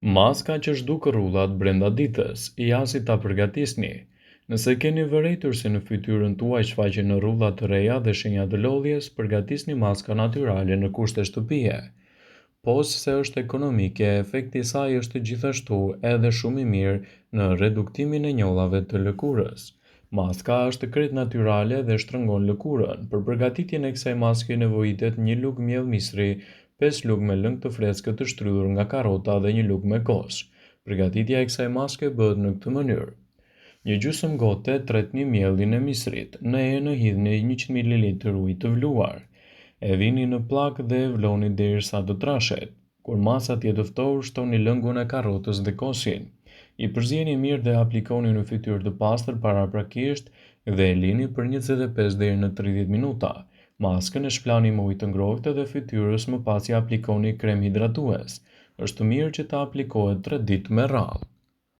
Maska që zhduk rrullat brenda ditës, ja si ta përgatisni. Nëse keni vërejtur se në fytyrën tuaj shfaqen rrulla të reja dhe shenja të lodhjes, përgatisni maska natyrale në kushte shtëpie. Po se është ekonomike, efekti i saj është gjithashtu edhe shumë i mirë në reduktimin e njollave të lëkurës. Maska është krejt natyrale dhe shtrëngon lëkurën. Për përgatitjen e kësaj maske nevojitet një lugë miell misri, 5 lugë me lëng të freskët të shtrydhur nga karrota dhe një lugë me kosh. Përgatitja e kësaj maske bëhet në këtë mënyrë. Një gjysmë gote tretni miellin e misrit. Në enë hidhni 100 ml ujë të vluar. E vini në pllak dhe e vloni derisa të trashet. Kur masa të jetë ftohur, shtoni lëngun e karrotës dhe koshin. I përzjeni mirë dhe aplikoni në fytyrë të pastër paraprakisht dhe e lini për 25 deri në 30 minuta. Maskën e shplani me ujë të ngrohtë dhe fytyrës, më pas ia aplikoni krem hidratues. Është mirë që ta aplikohet 3 ditë me radhë.